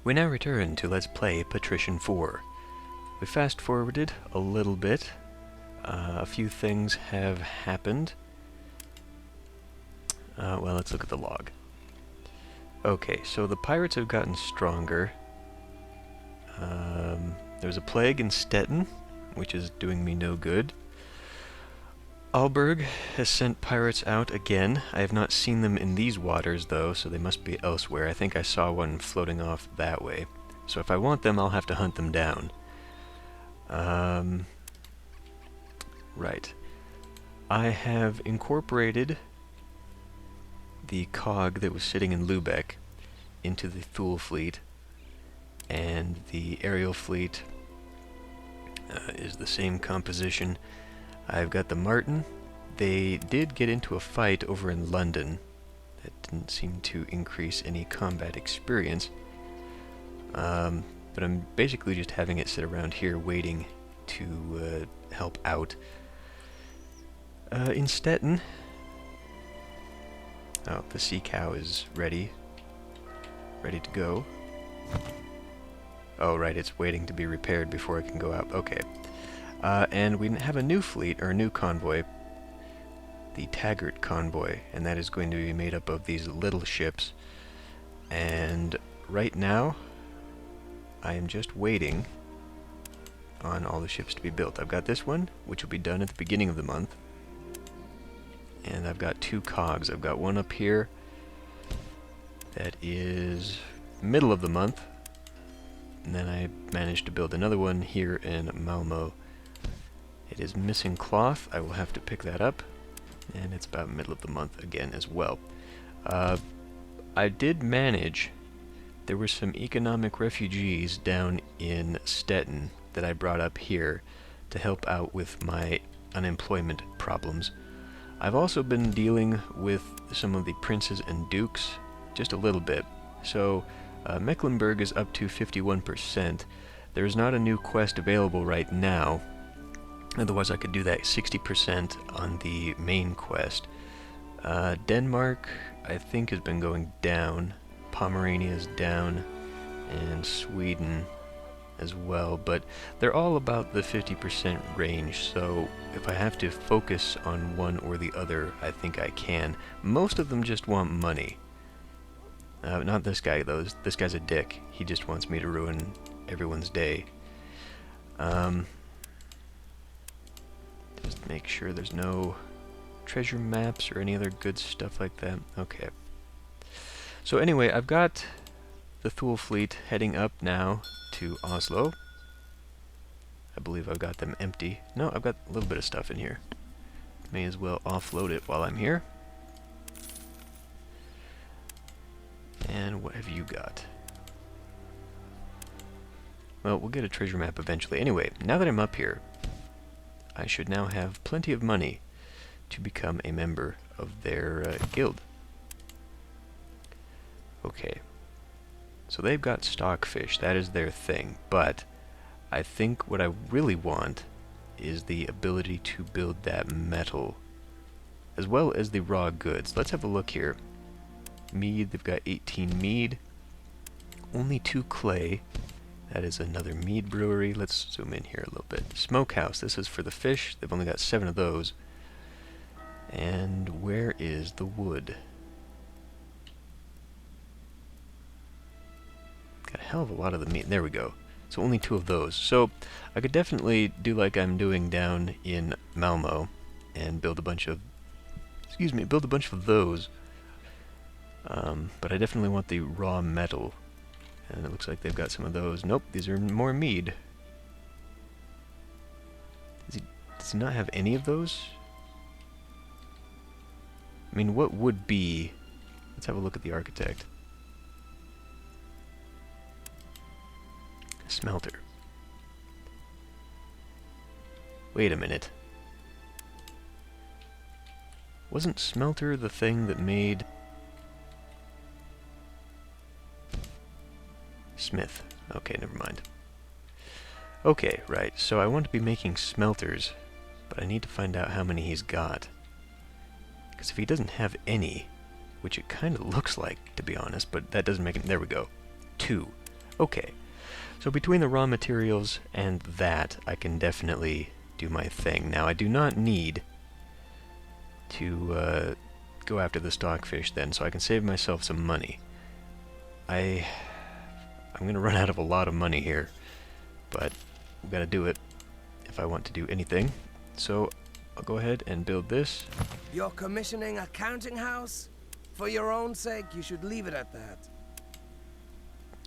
We now return to Let's Play Patrician 4. We fast forwarded a little bit. A few things have happened. Well, let's look at the log. Okay, so the pirates have gotten stronger. There's a plague in Stettin, which is doing me no good. Alberg has sent pirates out again. I have not seen them in these waters, though, so they must be elsewhere. I think I saw one floating off that way. So if I want them, I'll have to hunt them down. Right. I have incorporated the cog that was sitting in Lubeck into the Thule fleet, and the aerial fleet is the same composition. I've got the Martin. They did get into a fight over in London. That didn't seem to increase any combat experience. But I'm basically just having it sit around here waiting to help out. In Stettin... Oh, the sea cow is ready. Ready to go. Oh, right, it's waiting to be repaired before it can go out. Okay. And we have a new fleet, or a new convoy, the Taggart convoy, and that is going to be made up of these little ships. And right now, I am just waiting on all the ships to be built. I've got this one, which will be done at the beginning of the month. And I've got two cogs. I've got one up here that is middle of the month. And then I managed to build another one here in Malmo. It is missing cloth. I will have to pick that up. And it's about middle of the month again as well. I did manage... There were some economic refugees down in Stettin that I brought up here to help out with my unemployment problems. I've also been dealing with some of the princes and dukes, just a little bit. So, Mecklenburg is up to 51%. There is not a new quest available right now. Otherwise I could do that 60% on the main quest. Denmark, I think, has been going down. Pomerania is down, and Sweden as well, but they're all about the 50% range, so if I have to focus on one or the other, I think I can. Most of them just want money. Not this guy, though. This guy's a dick. He just wants me to ruin everyone's day. Just make sure there's no treasure maps or any other good stuff like that. Okay. So anyway, I've got the Thule fleet heading up now to Oslo. I believe I've got them empty. No, I've got a little bit of stuff in here. May as well offload it while I'm here. And what have you got? Well, we'll get a treasure map eventually. Anyway, now that I'm up here, I should now have plenty of money to become a member of their guild. Okay. So they've got stockfish, that is their thing, but I think what I really want is the ability to build that metal, as well as the raw goods. Let's have a look here. Mead, they've got 18 mead, only 2 clay. That is another mead brewery. Let's zoom in here a little bit. Smokehouse, this is for the fish. They've only got 7 of those. And where is the wood? Got a hell of a lot of the meat. There we go. So only 2 of those. So I could definitely do like I'm doing down in Malmo and build a bunch of, build a bunch of those. But I definitely want the raw metal. And it looks like they've got some of those. Nope, these are more mead. Does he not have any of those? I mean, what would be... Let's have a look at the architect. Smelter. Wait a minute. Wasn't smelter the thing that made... Smith. Okay, never mind. Okay, right, so I want to be making smelters, but I need to find out how many he's got. Because if he doesn't have any, which it kind of looks like, to be honest, but that doesn't make it... There we go. 2. Okay, so between the raw materials and that, I can definitely do my thing. Now, I do not need to go after the stockfish then, so I can save myself some money. I'm gonna run out of a lot of money here, but we gotta do it if I want to do anything. So I'll go ahead and build this. You're commissioning a counting house? For your own sake, you should leave it at that.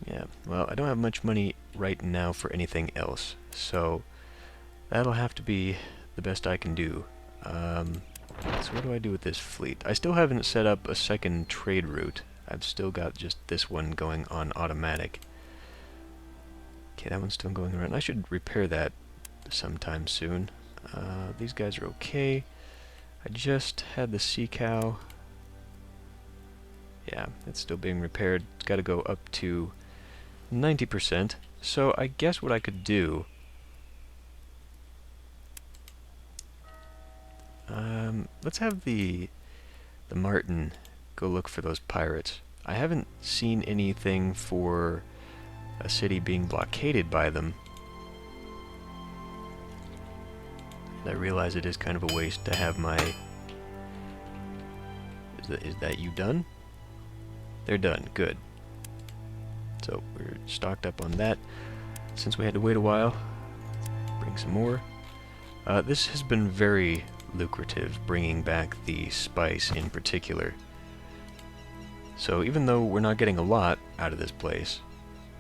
Yeah, well, I don't have much money right now for anything else, so that'll have to be the best I can do. So what do I do with this fleet? I still haven't set up a second trade route. I've still got just this one going on automatic. Okay, that one's still going around. I should repair that sometime soon. These guys are okay. I just had the sea cow. Yeah, it's still being repaired. It's got to go up to 90%. So I guess what I could do... let's have the Martin go look for those pirates. I haven't seen anything for a city being blockaded by them. And I realize it is kind of a waste to have my... Is that you done? They're done. Good. So we're stocked up on that. Since we had to wait a while, bring some more. This has been very lucrative, bringing back the spice in particular. So even though we're not getting a lot out of this place,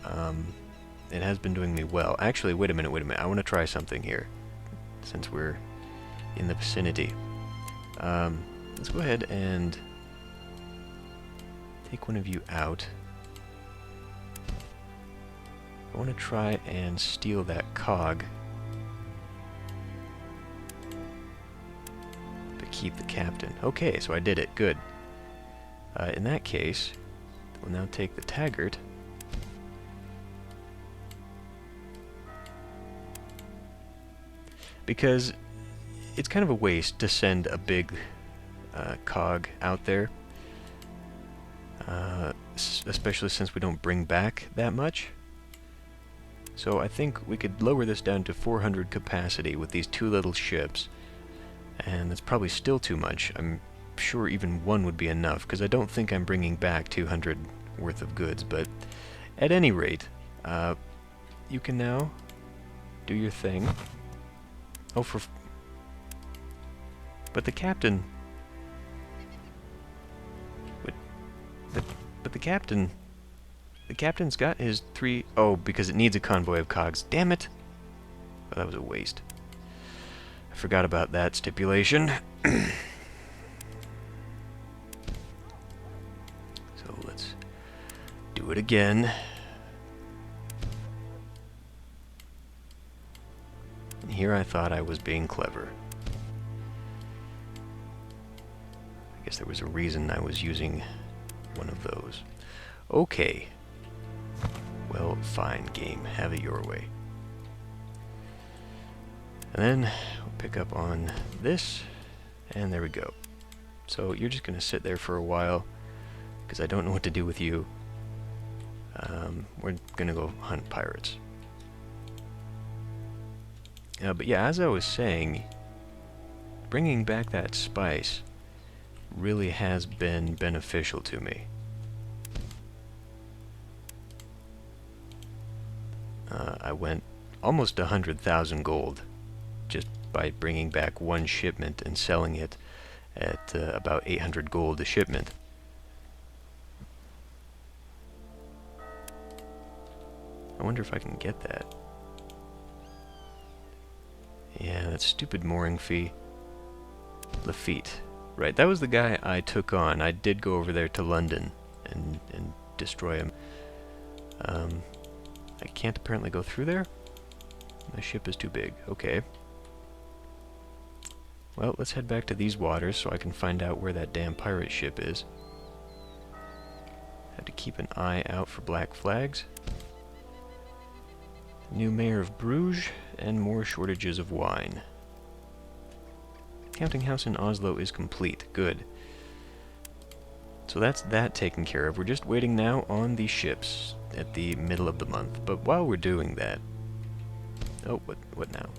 it has been doing me well. Actually, wait a minute. I want to try something here, since we're in the vicinity. Let's go ahead and take one of you out. I want to try and steal that cog, but keep the captain. Okay, so I did it. Good. In that case, we'll now take the Taggart. Because it's kind of a waste to send a big cog out there. Especially since we don't bring back that much. So I think we could lower this down to 400 capacity with these two little ships. And that's probably still too much. I'm sure even one would be enough, because I don't think I'm bringing back 200 worth of goods. But at any rate, you can now do your thing. Oh, but the captain... But the captain... The captain's got his 3... Oh, because it needs a convoy of cogs. Damn it! Oh, that was a waste. I forgot about that stipulation. So let's do it again. And here I thought I was being clever. I guess there was a reason I was using one of those. Okay. Well, fine, game. Have it your way. And then we'll pick up on this, and there we go. So you're just going to sit there for a while, because I don't know what to do with you. We're going to go hunt pirates. But yeah, as I was saying, bringing back that spice really has been beneficial to me. I went almost 100,000 gold just by bringing back one shipment and selling it at about 800 gold a shipment. I wonder if I can get that. Yeah, that stupid mooring fee. Lafitte. Right, that was the guy I took on. I did go over there to London and destroy him. I can't apparently go through there. My ship is too big. Okay. Well, let's head back to these waters so I can find out where that damn pirate ship is. Have to keep an eye out for black flags. New mayor of Bruges, and more shortages of wine. Counting house in Oslo is complete. Good. So that's that taken care of. We're just waiting now on the ships at the middle of the month. But while we're doing that... Oh, what now?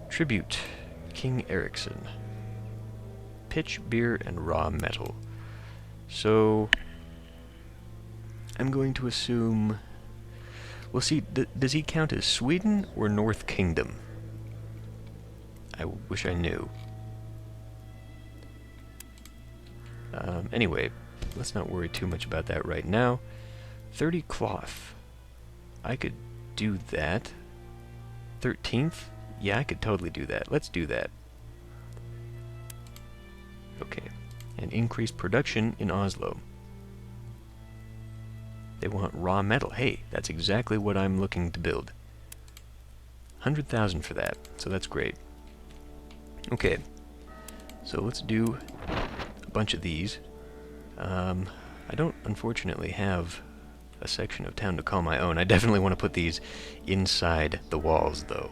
Tribute. King Ericsson. Pitch, beer, and raw metal. So... I'm going to assume... Well, see, does he count as Sweden or North Kingdom? I wish I knew. Anyway, let's not worry too much about that right now. 30 cloth. I could do that. 13th? Yeah, I could totally do that. Let's do that. Okay. And increase production in Oslo. They want raw metal. Hey, that's exactly what I'm looking to build. 100,000 for that, so that's great. Okay, so let's do a bunch of these. I don't, unfortunately, have a section of town to call my own. I definitely want to put these inside the walls, though.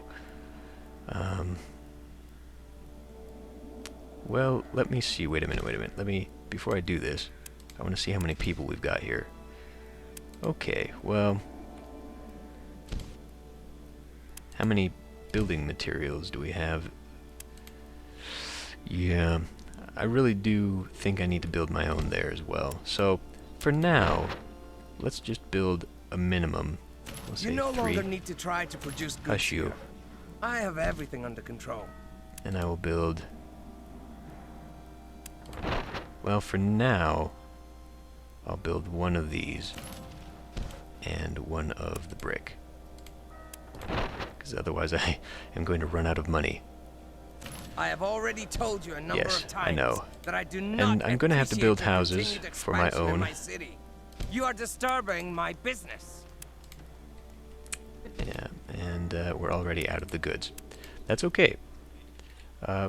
Well, let me see. Wait a minute. Let me, before I do this, I want to see how many people we've got here. Okay, well... How many building materials do we have? Yeah, I really do think I need to build my own there as well. So, for now, let's just build a minimum. Let's say you no 3. longer need to try to produce goods Hush you. here. I have everything under control. And I will build... Well, for now, I'll build one of these. And one of the brick. Because otherwise I am going to run out of money. I have already told you a number of times I know. that I do not And I'm going to have to build appreciate your houses continued for my expansion in own. my city. You are disturbing my business. Yeah, and we're already out of the goods. That's okay.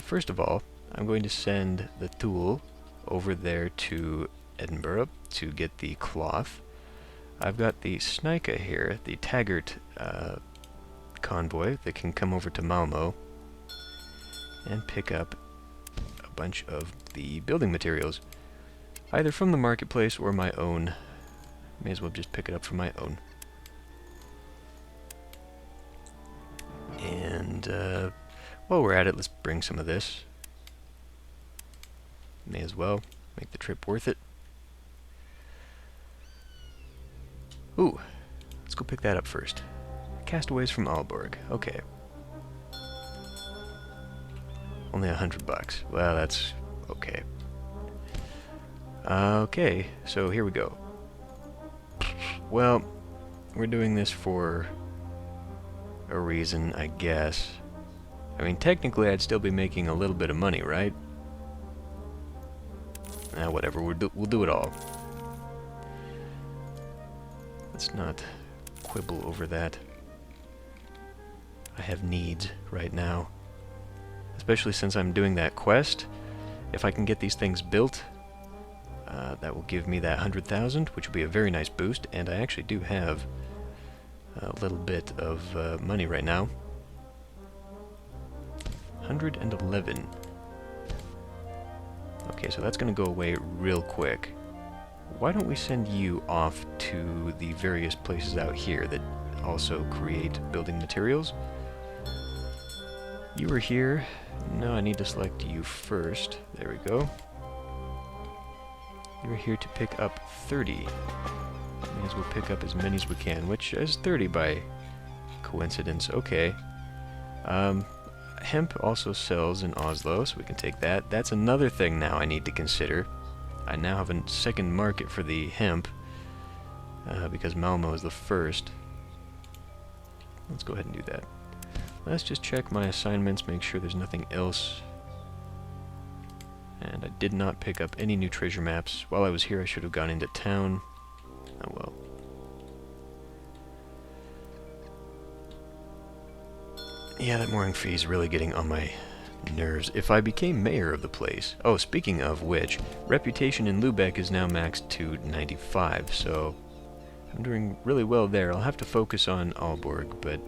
First of all, I'm going to send the tool over there to Edinburgh to get the cloth. I've got the Snika here, the Taggart convoy that can come over to Malmo and pick up a bunch of the building materials, either from the marketplace or my own. May as well just pick it up from my own. And while we're at it, let's bring some of this. May as well make the trip worth it. Ooh, let's go pick that up first. Castaways from Aalborg. Okay. Only $100. Well, that's okay. Okay, so here we go. Well, we're doing this for a reason, I guess. I mean, technically, I'd still be making a little bit of money, right? Whatever. We'll do it all. Let's not quibble over that. I have needs right now. Especially since I'm doing that quest. If I can get these things built, that will give me that 100,000, which will be a very nice boost. And I actually do have a little bit of money right now. 111. Okay, so that's going to go away real quick. Why don't we send you off to the various places out here that also create building materials? You were here. No, I need to select you first. There we go. You're here to pick up 30. May as well pick up as many as we can, which is 30 by coincidence. Okay. Hemp also sells in Oslo, so we can take that. That's another thing now I need to consider. I now have a second market for the hemp, because Malmo is the first. Let's go ahead and do that. Let's just check my assignments, make sure there's nothing else. And I did not pick up any new treasure maps. While I was here, I should have gone into town. Oh well. Yeah, that mooring fee is really getting on my nerves. If I became mayor of the place... Oh, speaking of which, reputation in Lubeck is now maxed to 95, so I'm doing really well there. I'll have to focus on Aalborg, but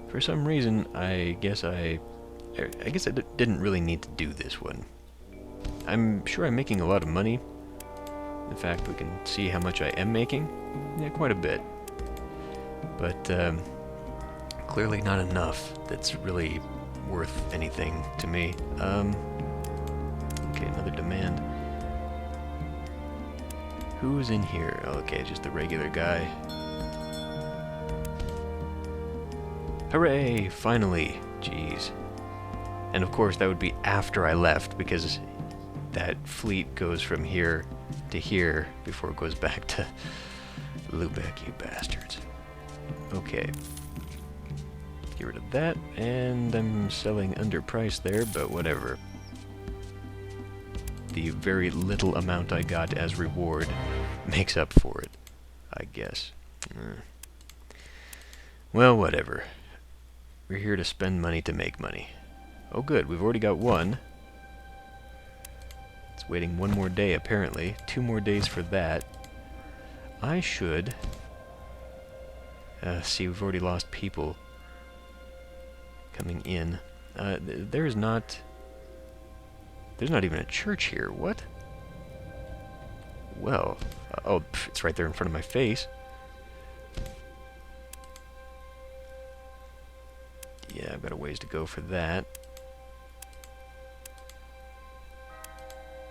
for some reason, I guess I didn't really need to do this one. I'm sure I'm making a lot of money. In fact, we can see how much I am making. Yeah, quite a bit. But clearly not enough that's really worth anything to me. Okay, another demand. Who's in here? Oh, okay, just the regular guy. Hooray! Finally! Jeez. And of course that would be after I left, because that fleet goes from here to here before it goes back to Lubeck, you bastards. Okay. Get rid of that, and I'm selling underpriced there, but whatever. The very little amount I got as reward makes up for it, I guess. Well, whatever. We're here to spend money to make money. Oh good, we've already got one. It's waiting one more day, apparently. 2 more days for that. I should... see, we've already lost people coming in. There's not even a church here. What? Well, oh, it's right there in front of my face. Yeah, I've got a ways to go for that.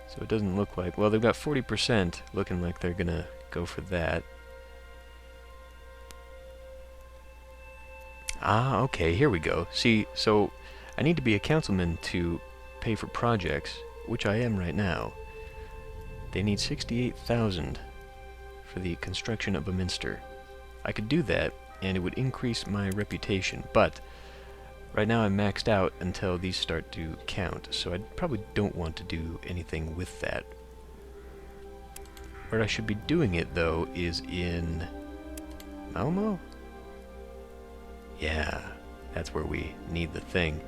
So it doesn't look like... Well, they've got 40%, looking like they're gonna go for that. Ah, okay, here we go. See, so I need to be a councilman to pay for projects, which I am right now. They need 68,000 for the construction of a minster. I could do that, and it would increase my reputation, but right now I'm maxed out until these start to count, so I probably don't want to do anything with that. Where I should be doing it, though, is in Malmo? Yeah, that's where we need the thing.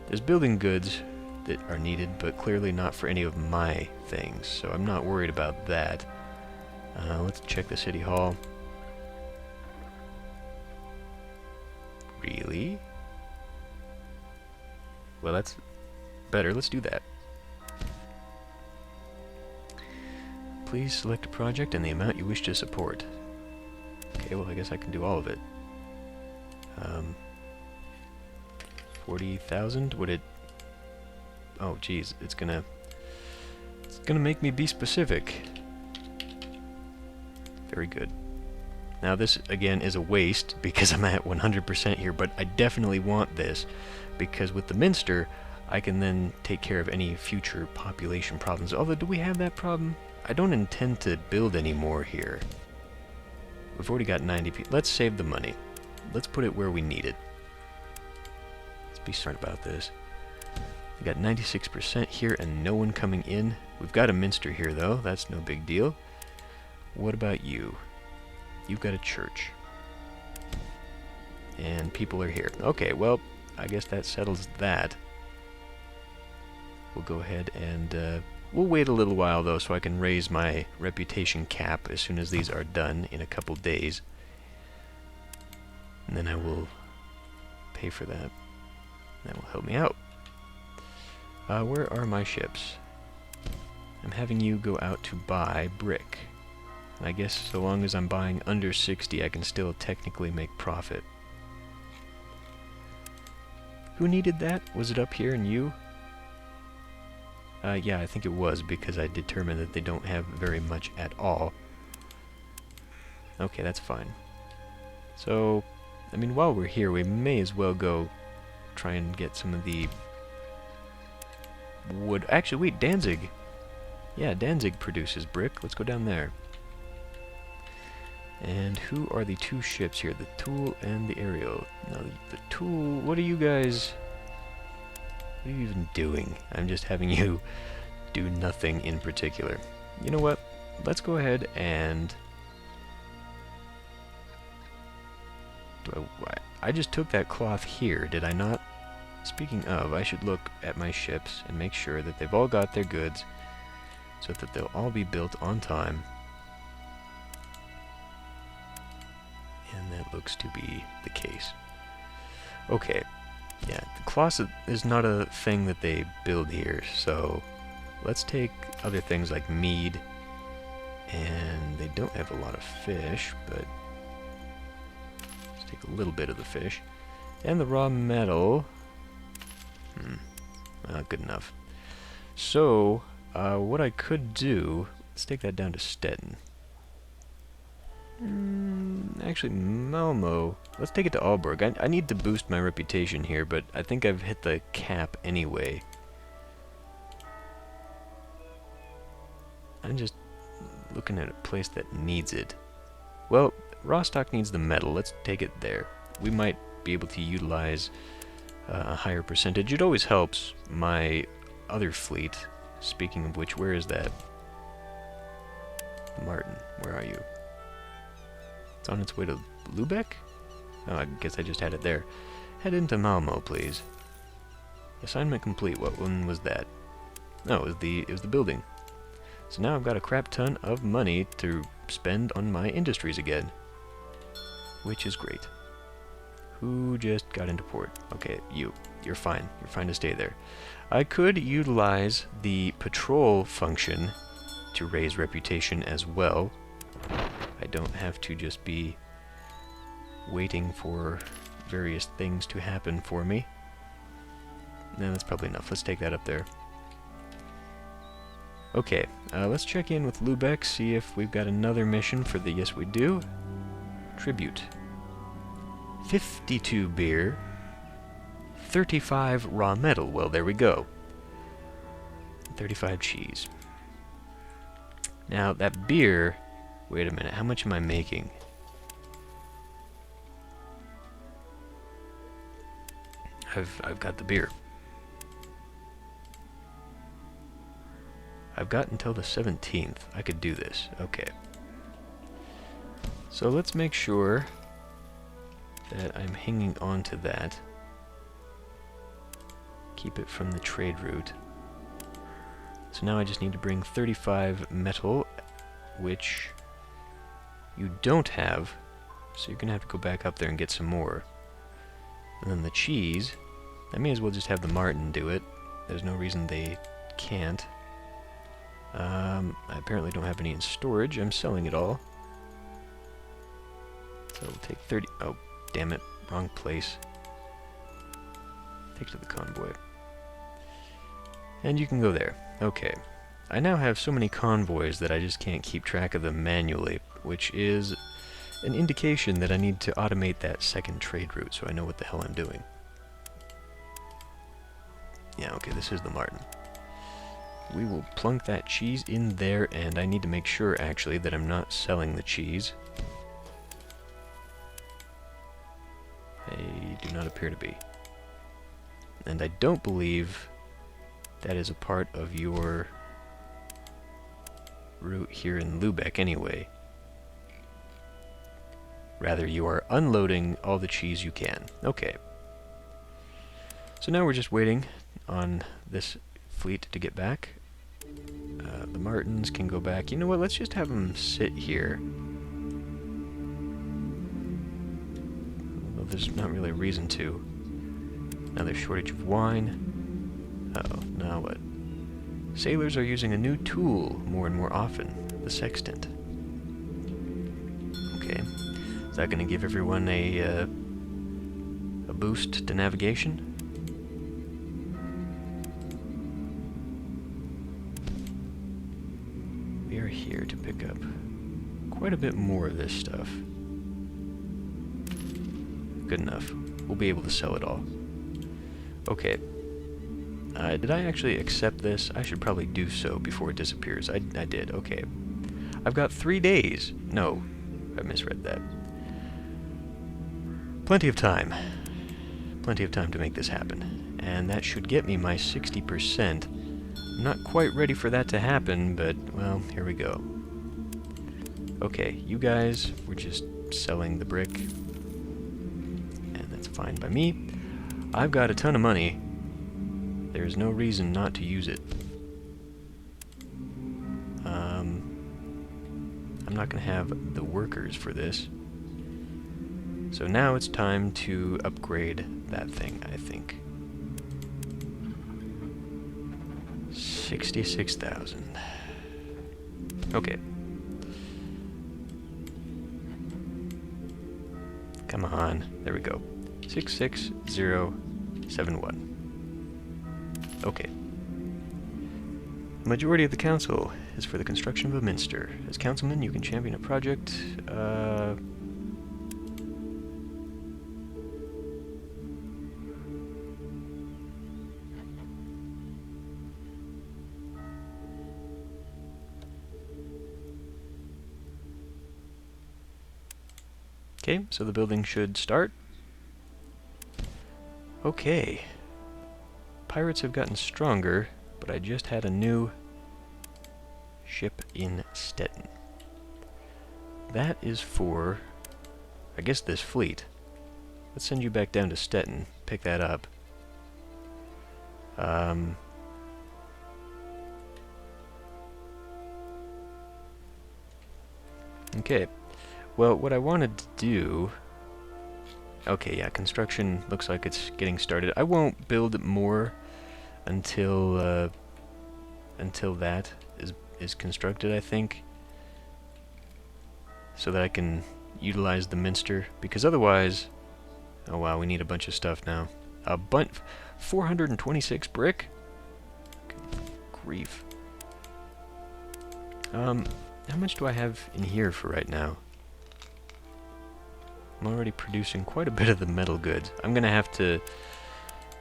There's building goods that are needed, but clearly not for any of my things, so I'm not worried about that. Let's check the city hall. Really? Well, that's better. Let's do that. Please select a project and the amount you wish to support. Okay, well, I guess I can do all of it. 40,000? Would it... Oh, geez, it's gonna make me be specific. Very good. Now this, again, is a waste because I'm at 100% here, but I definitely want this because with the Minster, I can then take care of any future population problems. Although, do we have that problem? I don't intend to build any more here. We've already got 90 people. Let's save the money. Let's put it where we need it. Let's be smart about this. We got 96% here and no one coming in. We've got a Minster here, though. That's no big deal. What about you? You've got a church. And people are here. Okay, well, I guess that settles that. We'll go ahead and... we'll wait a little while, though, so I can raise my reputation cap as soon as these are done in a couple days. And then I will pay for that. That will help me out. Where are my ships? I'm having you go out to buy brick. I guess so long as I'm buying under 60, I can still technically make profit. Who needed that? Was it up here and you? Yeah, I think it was, because I determined that they don't have very much at all. Okay, that's fine. So, I mean, while we're here, we may as well go try and get some of the wood. Actually, wait, Danzig. Yeah, Danzig produces brick. Let's go down there. And who are the 2 ships here? The Tool and the Ariel. Now, the Tool, what are you guys... What are you even doing? I'm just having you do nothing in particular. You know what? Let's go ahead and... I just took that cloth here, did I not? Speaking of, I should look at my ships and make sure that they've all got their goods so that they'll all be built on time. And that looks to be the case. Okay. Yeah, the cloth is not a thing that they build here, so let's take other things like mead, and they don't have a lot of fish, but let's take a little bit of the fish. And the raw metal, not good enough. So, what I could do, let's take that down to Stettin. Actually, Malmo, let's take it to Aalborg. I need to boost my reputation here, but I think I've hit the cap anyway. I'm just looking at a place that needs it. Well, Rostock needs the metal. Let's take it there. We might be able to utilize a higher percentage. It always helps my other fleet. Speaking of which, where is that? Martin, where are you? It's on its way to Lubeck? Oh, I guess I just had it there. Head into Malmo, please. Assignment complete. What one was that? No, it was the building. So now I've got a crap ton of money to spend on my industries again, which is great. Who just got into port? Okay, you're fine. You're fine to stay there. I could utilize the patrol function to raise reputation as well. I don't have to just be waiting for various things to happen for me. No, that's probably enough. Let's take that up there. Okay, let's check in with Lubeck, see if we've got another mission for the... Yes, we do. Tribute. 52 beer. 35 raw metal. Well, there we go. 35 cheese. Now, that beer... Wait a minute, how much am I making? I've got the beer. I've got until the 17th. I could do this. Okay. So let's make sure that I'm hanging on to that. Keep it from the trade route. So now I just need to bring 35 metal, which you don't have, so you're gonna have to go back up there and get some more. And then the cheese, I may as well just have the Martin do it. There's no reason they can't. I apparently don't have any in storage. I'm selling it all. So we'll take 30... Oh, damn it. Wrong place. Take it to the convoy. And you can go there. Okay. I now have so many convoys that I just can't keep track of them manually, which is an indication that I need to automate that second trade route so I know what the hell I'm doing. Yeah, okay, this is the Martin. We will plunk that cheese in there, and I need to make sure, actually, that I'm not selling the cheese. I do not appear to be. And I don't believe that is a part of your route here in Lubeck anyway. Rather, you are unloading all the cheese you can. Okay. So now we're just waiting on this fleet to get back. The Martins can go back. You know what? Let's just have them sit here. Well, there's not really a reason to. Now there's shortage of wine. Uh-oh. Now what? Sailors are using a new tool more and more often. The sextant. Okay. Is that going to give everyone a boost to navigation? We are here to pick up quite a bit more of this stuff. Good enough. We'll be able to sell it all. Okay. Did I actually accept this? I should probably do so before it disappears. I did. Okay. I've got 3 days. No, I misread that. Plenty of time. Plenty of time to make this happen. And that should get me my 60%. I'm not quite ready for that to happen, but, well, here we go. Okay, you guys, we're just selling the brick. And that's fine by me. I've got a ton of money. There's no reason not to use it. I'm not going to have the workers for this. So now it's time to upgrade that thing, I think. 66,000. Okay. Come on. There we go. 66071. Okay. The majority of the council is for the construction of a minster. As councilman, you can champion a project. Okay, so the building should start. Okay. Pirates have gotten stronger, but I just had a new ship in Stettin. That is for, I guess, this fleet. Let's send you back down to Stettin. Pick that up. Okay. Well, what I wanted to do... Okay, yeah, construction looks like it's getting started. I won't build more until that is constructed, I think, so that I can utilize the minster, because otherwise... Oh wow, we need a bunch of stuff now. 426 brick? Good grief. How much do I have in here for right now? I'm already producing quite a bit of the metal goods. I'm gonna have to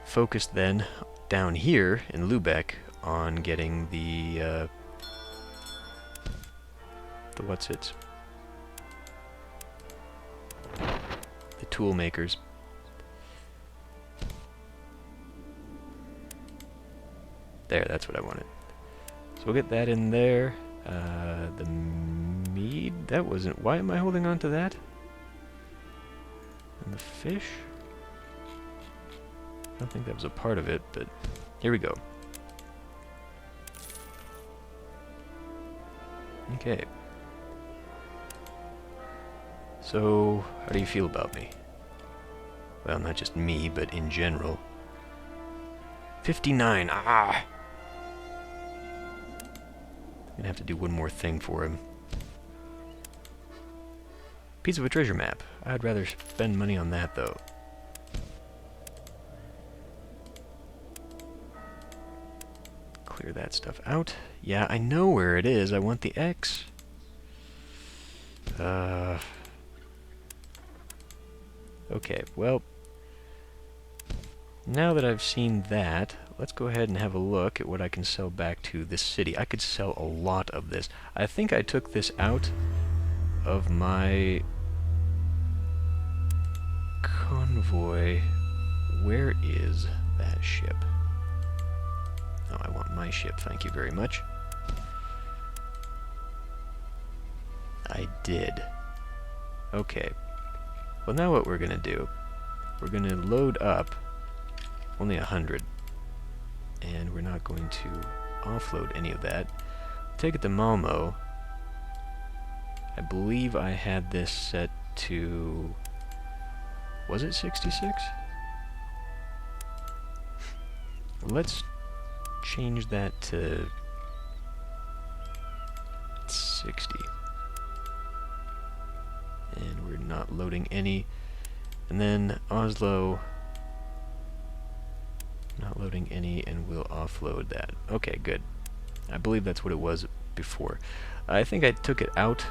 focus then down here in Lubeck on getting the what's-its? The tool makers. There, that's what I wanted. So we'll get that in there. The mead, that wasn't... Why am I holding on to that? And the fish? I don't think that was a part of it, but here we go. Okay. So, how do you feel about me? Well, not just me, but in general. 59! Ah! I'm gonna have to do one more thing for him. Piece of a treasure map. I'd rather spend money on that, though. Clear that stuff out. Yeah, I know where it is. I want the X. Okay, well... Now that I've seen that, let's go ahead and have a look at what I can sell back to this city. I could sell a lot of this. I think I took this out of my convoy. Where is that ship? Oh, I want my ship, thank you very much. I did. Okay. Well, now what we're gonna do, we're gonna load up only 100, and we're not going to offload any of that. Take it to Malmo. I believe I had this set to... Was it 66? Let's change that to 60. And we're not loading any. And then Oslo, not loading any, and we'll offload that. Okay, good. I believe that's what it was before. I think I took it out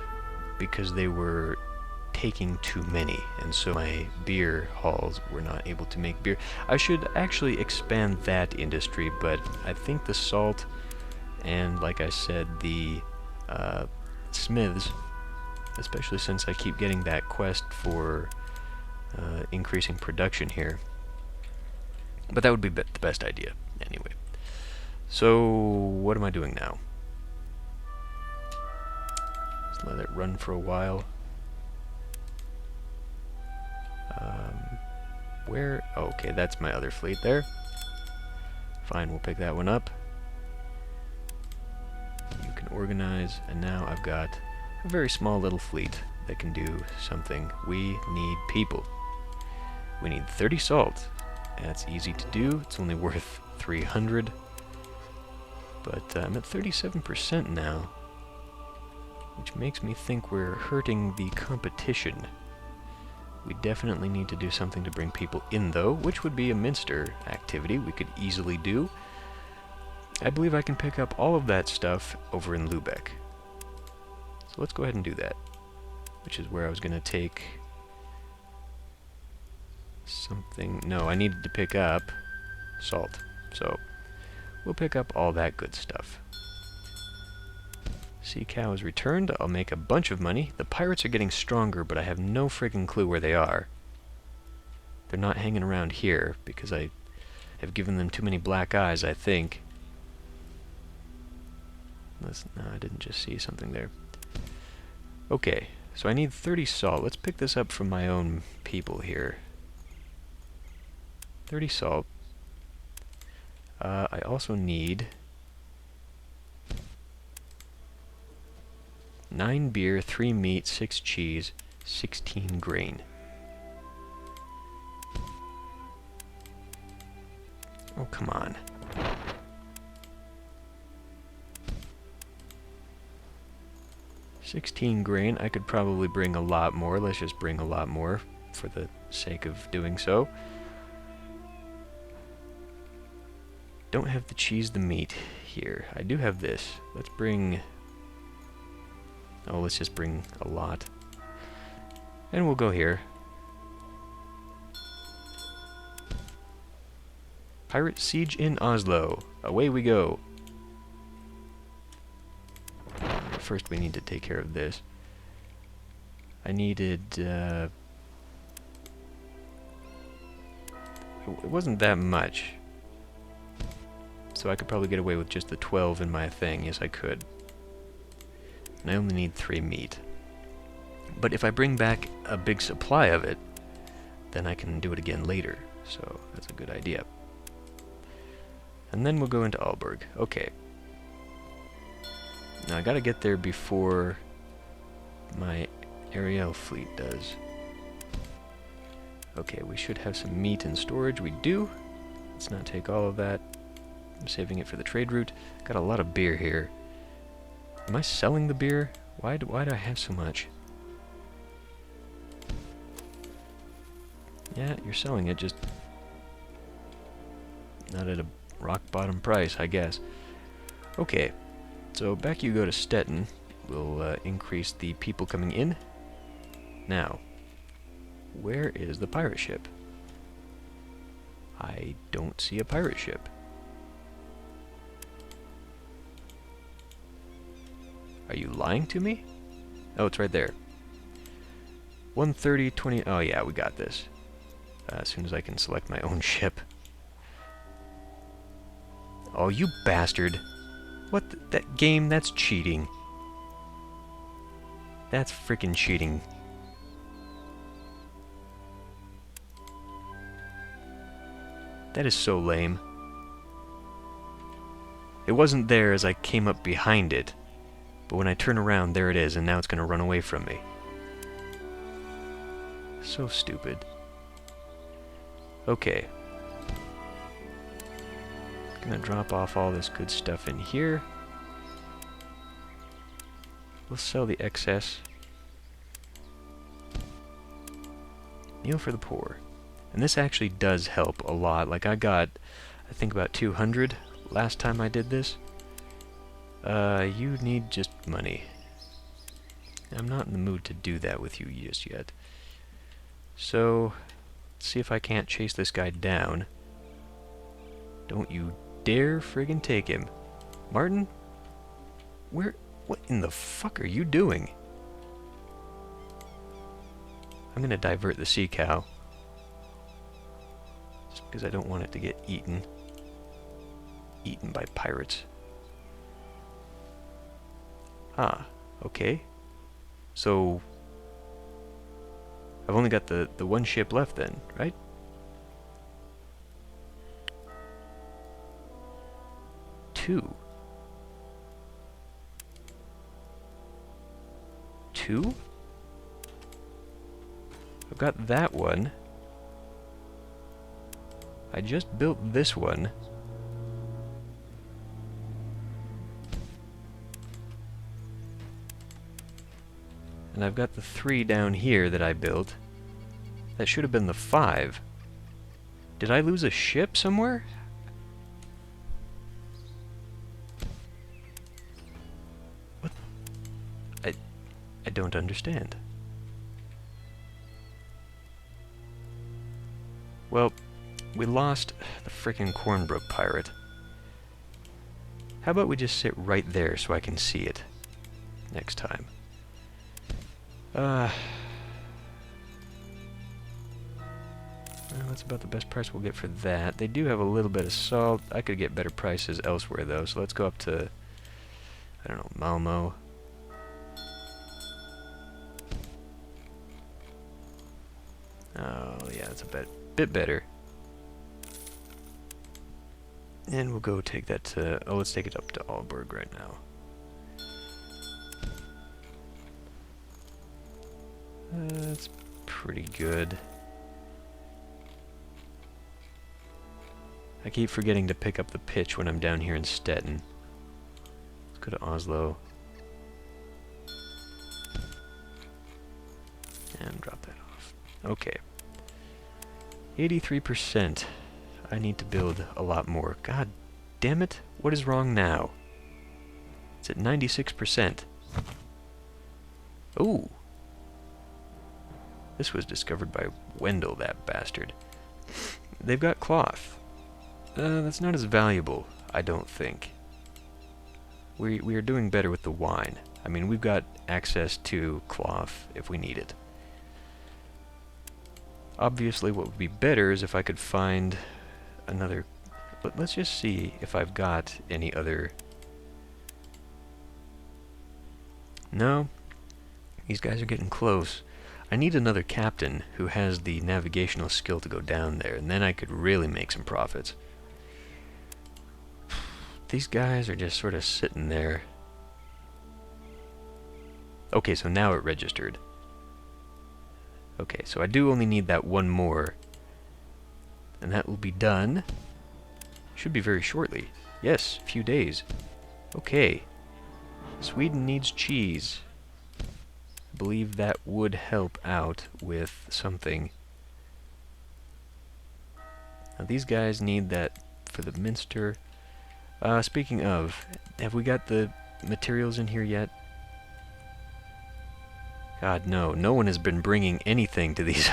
because they were taking too many, and so my beer halls were not able to make beer. I should actually expand that industry, but I think the salt and, like I said, the smiths, especially since I keep getting that quest for increasing production here. But that would be the best idea, anyway. So, what am I doing now? Just let it run for a while. Where? Oh, okay, that's my other fleet there. Fine, we'll pick that one up. You can organize, and now I've got a very small little fleet that can do something. We need people. We need 30 salt. That's easy to do. It's only worth 300. But I'm at 37% now, which makes me think we're hurting the competition. We definitely need to do something to bring people in, though, which would be a Minster activity we could easily do. I believe I can pick up all of that stuff over in Lübeck. So let's go ahead and do that, which is where I was going to take something. No, I needed to pick up salt. So we'll pick up all that good stuff. Sea cow is returned. I'll make a bunch of money. The pirates are getting stronger, but I have no friggin' clue where they are. They're not hanging around here because I have given them too many black eyes, I think. No, I didn't just see something there. Okay, so I need 30 salt. Let's pick this up from my own people here. 30 salt. I also need 9 beer, 3 meat, 6 cheese, 16 grain. Oh, come on. $16 grain. I could probably bring a lot more. Let's just bring a lot more for the sake of doing so. Don't have the cheese, the meat here. I do have this. Let's bring... Oh, let's just bring a lot. And we'll go here. Pirate siege in Oslo. Away we go. First we need to take care of this. I needed... it wasn't that much. So I could probably get away with just the 12 in my thing. Yes, I could. And I only need 3 meat. But if I bring back a big supply of it, then I can do it again later. So that's a good idea. And then we'll go into Aalborg. Okay. Now I gotta get there before my Ariel fleet does. Okay, we should have some meat in storage. We do. Let's not take all of that. I'm saving it for the trade route. Got a lot of beer here. Am I selling the beer? Why do I have so much? Yeah, you're selling it, just not at a rock bottom price, I guess. Okay, so back you go to Stettin. We'll increase the people coming in. Now, where is the pirate ship? I don't see a pirate ship. Are you lying to me? Oh, it's right there. 130, 20... Oh yeah, we got this. As soon as I can select my own ship. Oh, you bastard. What? That game, that's cheating. That's freaking cheating. That is so lame. It wasn't there as I came up behind it. But when I turn around, there it is, and now it's going to run away from me. So stupid. Okay. Gonna drop off all this good stuff in here. We'll sell the excess. Meal for the poor. And this actually does help a lot. Like I got, I think about 200 last time I did this. You need just money. I'm not in the mood to do that with you just yet. So, let's see if I can't chase this guy down. Don't you dare friggin' take him. Martin? What in the fuck are you doing? I'm gonna divert the sea cow. Just because I don't want it to get eaten. Eaten by pirates. Ah, okay. So, I've only got the one ship left then, right? Two. I've got that one. I just built this one. And I've got the 3 down here that I built. That should have been the 5. Did I lose a ship somewhere? What? I don't understand. Well, we lost the frickin' Cornbrook pirate. How about we just sit right there so I can see it next time? Well, that's about the best price we'll get for that. They do have a little bit of salt. I could get better prices elsewhere, though. So let's go up to, I don't know, Malmo. Oh, yeah, that's a bit better. And we'll go take that to... Oh, let's take it up to Aalborg right now. That's pretty good. I keep forgetting to pick up the pitch when I'm down here in Stettin. Let's go to Oslo. And drop that off. Okay. 83%. I need to build a lot more. God damn it. What is wrong now? It's at 96%. Ooh. This was discovered by Wendell, that bastard. They've got cloth. That's not as valuable, I don't think. We are doing better with the wine. I mean, we've got access to cloth if we need it. Obviously, what would be better is if I could find another... But let's just see if I've got any other... No. These guys are getting close. I need another captain who has the navigational skill to go down there, and then I could really make some profits. These guys are just sort of sitting there. Okay, so now it registered. Okay, so I do only need that one more. And that will be done. Should be very shortly. Yes, a few days. Okay. Sweden needs cheese. I believe that would help out with something. Now these guys need that for the minster. Speaking of, have we got the materials in here yet? God, no. No one has been bringing anything to these.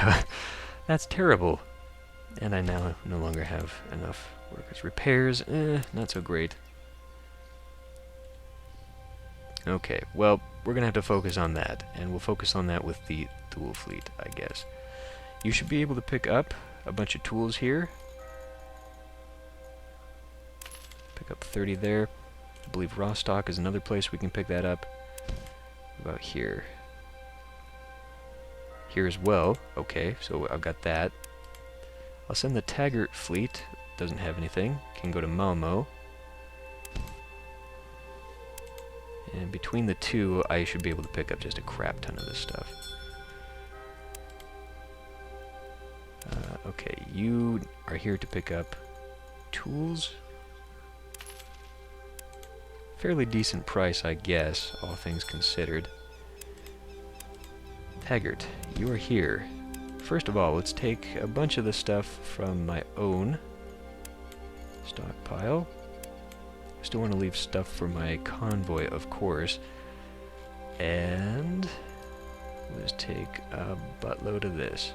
That's terrible. And I now no longer have enough workers. Repairs, not so great. Okay, well, we're going to have to focus on that. And we'll focus on that with the tool fleet, I guess. You should be able to pick up a bunch of tools here. Pick up 30 there. I believe Rostock is another place we can pick that up. What about here? Here as well. Okay, so I've got that. I'll send the Taggart fleet. Doesn't have anything. Can go to Malmo. And between the two, I should be able to pick up just a crap ton of this stuff. Okay, you are here to pick up tools. Fairly decent price, I guess, all things considered. Taggart, you are here. First of all, let's take a bunch of the stuff from my own stockpile. Still want to leave stuff for my convoy, of course. And let's take a buttload of this.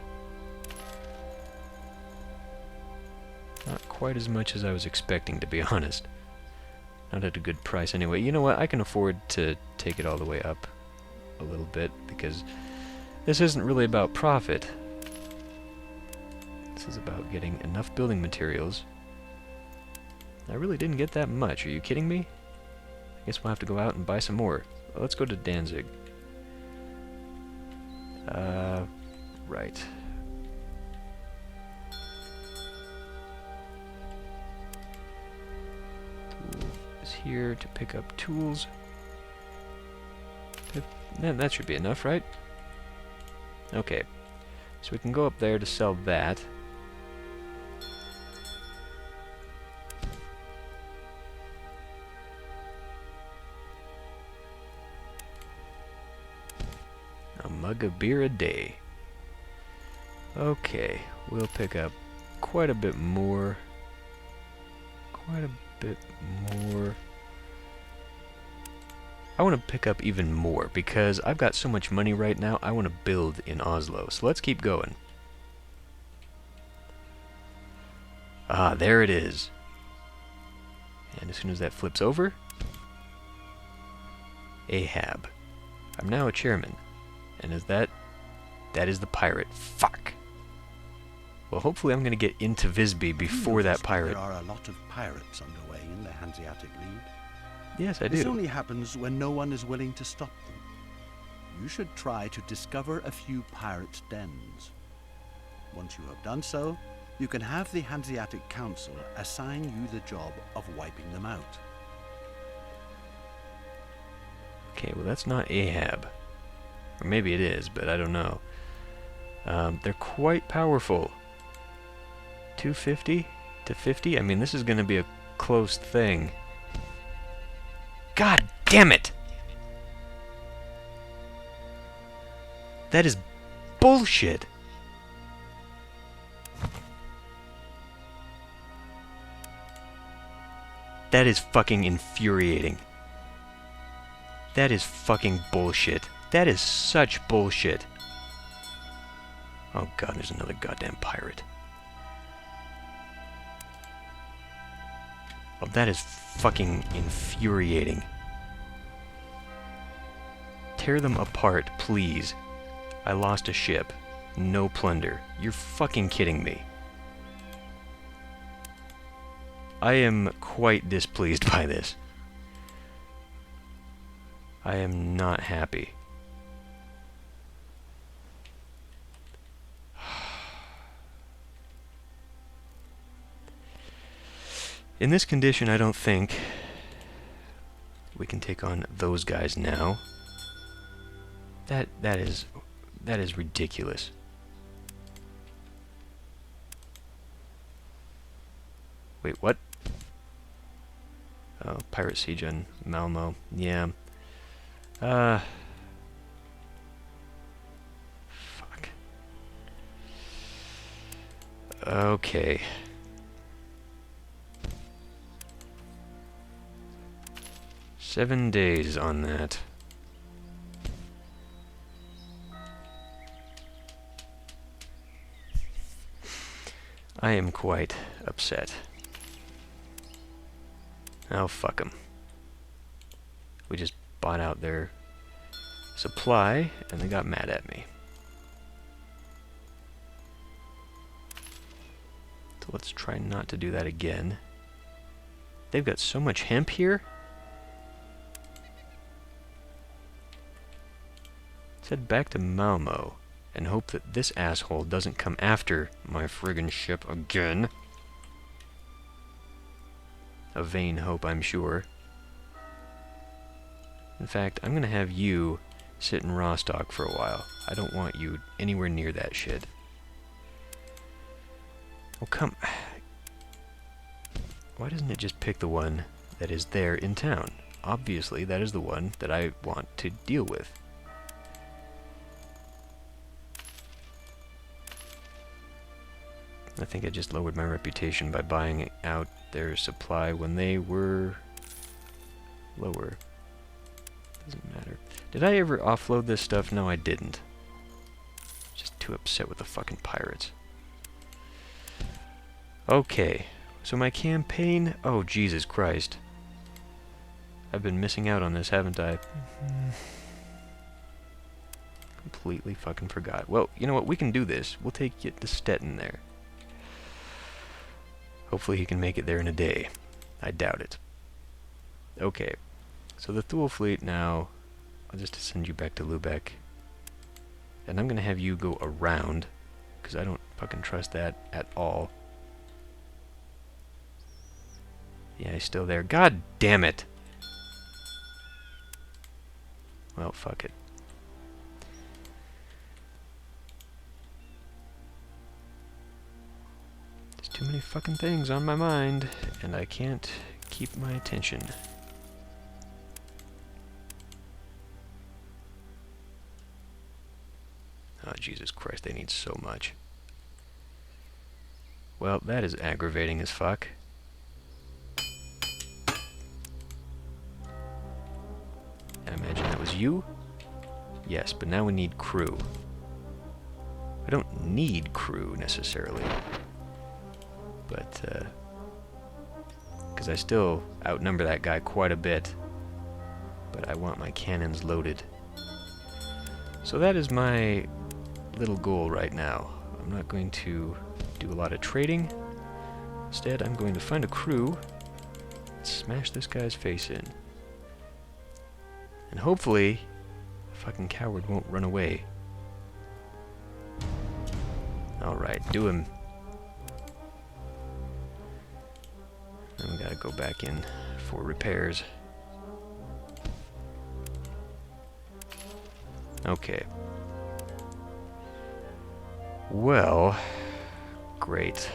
Not quite as much as I was expecting, to be honest. Not at a good price anyway. You know what? I can afford to take it all the way up a little bit, because this isn't really about profit. This is about getting enough building materials. I really didn't get that much. Are you kidding me? I guess we'll have to go out and buy some more. Well, let's go to Danzig. Right. Tool is here to pick up tools. That should be enough, right? Okay. So we can go up there to sell that. keg of beer a day. Okay, we'll pick up quite a bit more. Quite a bit more. I want to pick up even more because I've got so much money right now. I want to build in Oslo. So let's keep going. Ah, there it is. And as soon as that flips over, Ahab. I'm now a chairman. And is that is the pirate. Fuck. Well, hopefully I'm going to get into Visby before that pirate. There are a lot of pirates underway in the Hanseatic League. Yes, I This do. only happens when no one is willing to stop them. You should try to discover a few pirate dens. Once you have done so, you can have the Hanseatic Council assign you the job of wiping them out. Okay, well that's not Ahab. Or maybe it is, but I don't know. They're quite powerful. 250 to 50? I mean, this is going to be a close thing. God damn it! That is bullshit! That is fucking infuriating. That is fucking bullshit. That is such bullshit. Oh god, there's another goddamn pirate. Oh, that is fucking infuriating. Tear them apart, please. I lost a ship. No plunder. You're fucking kidding me. I am quite displeased by this. I am not happy. In this condition, I don't think we can take on those guys now. That is ridiculous. Wait, what? Oh, Pirate Siege on Malmo. Yeah. Fuck. Okay. Seven days on that. I am quite upset. Oh, fuck 'em. We just bought out their supply, and they got mad at me. So let's try not to do that again. They've got so much hemp here. Let's head back to Malmo and hope that this asshole doesn't come after my friggin' ship again. A vain hope, I'm sure. In fact, I'm gonna have you sit in Rostock for a while. I don't want you anywhere near that shit. Oh, come... Why doesn't it just pick the one that is there in town? Obviously, that is the one that I want to deal with. I think I just lowered my reputation by buying out their supply when they were lower. Doesn't matter. Did I ever offload this stuff? No, I didn't. Just too upset with the fucking pirates. Okay, so my campaign... Oh, Jesus Christ. I've been missing out on this, haven't I? Completely fucking forgot. Well, you know what? We can do this. We'll take it to Stettin there. Hopefully he can make it there in a day. I doubt it. Okay. So the Thule fleet now, I'll just send you back to Lubeck. And I'm going to have you go around, because I don't fucking trust that at all. Yeah, he's still there. God damn it! Well, fuck it. There's too many fucking things on my mind, and I can't keep my attention. Jesus Christ, they need so much. Well, that is aggravating as fuck. I imagine that was you? Yes, but now we need crew. I don't need crew, necessarily. But, because I still outnumber that guy quite a bit. But I want my cannons loaded. So that is my little goal right now. I'm not going to do a lot of trading. Instead, I'm going to find a crew and smash this guy's face in. And hopefully, the fucking coward won't run away. Alright, do him. Then we gotta go back in for repairs. Okay. Well, great.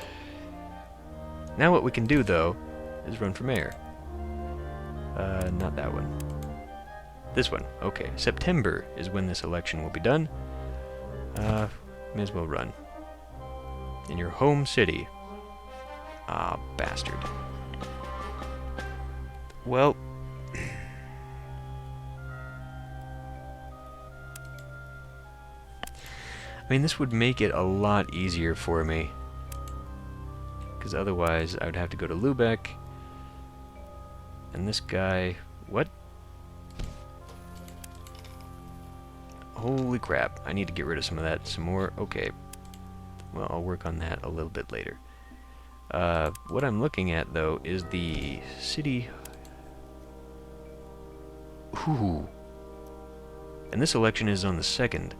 Now what we can do, though, is run for mayor. Not that one. This one. Okay. September is when this election will be done. May as well run. In your home city. Ah, bastard. Well... I mean, this would make it a lot easier for me. Because otherwise, I would have to go to Lubeck. And this guy... What? Holy crap. I need to get rid of some of that. Some more... Okay. Well, I'll work on that a little bit later. What I'm looking at, though, is the city... Ooh. And this election is on the 2nd.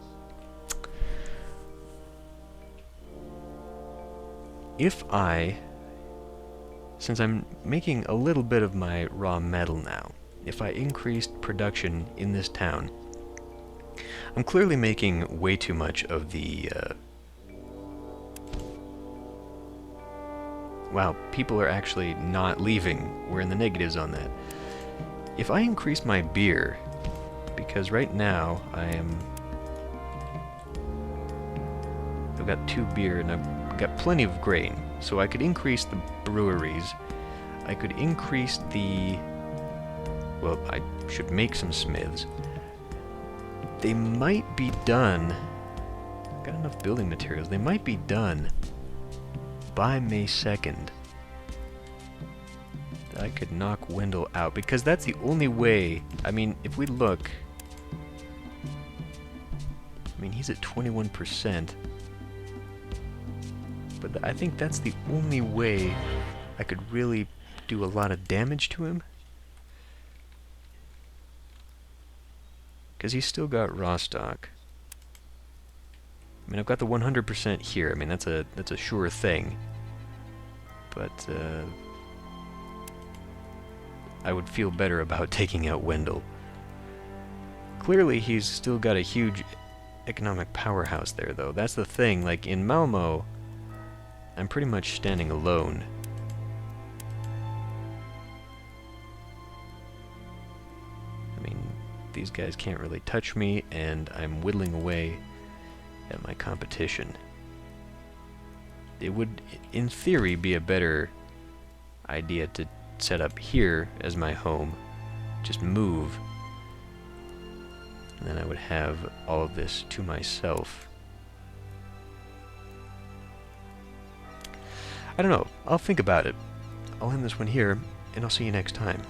If since I'm making a little bit of my raw metal now, if I increased production in this town, I'm clearly making way too much of the, wow, people are actually not leaving. We're in the negatives on that. If I increase my beer, because right now I've got 2 beer and I've got plenty of grain, so I could increase the breweries. I could increase the... Well, I should make some smiths. They might be done... I've got enough building materials. They might be done by May 2nd. I could knock Wendell out, because that's the only way... I mean, if we look... I mean, he's at 21%. But I think that's the only way I could really do a lot of damage to him. Because he's still got Rostock. I mean, I've got the 100% here. I mean, that's a sure thing. But I would feel better about taking out Wendell. Clearly, he's still got a huge economic powerhouse there, though. That's the thing. Like, in Malmo, I'm pretty much standing alone. I mean, these guys can't really touch me, and I'm whittling away at my competition. It would, in theory, be a better idea to set up here as my home. Just move. And then I would have all of this to myself. I don't know. I'll think about it. I'll end this one here, and I'll see you next time.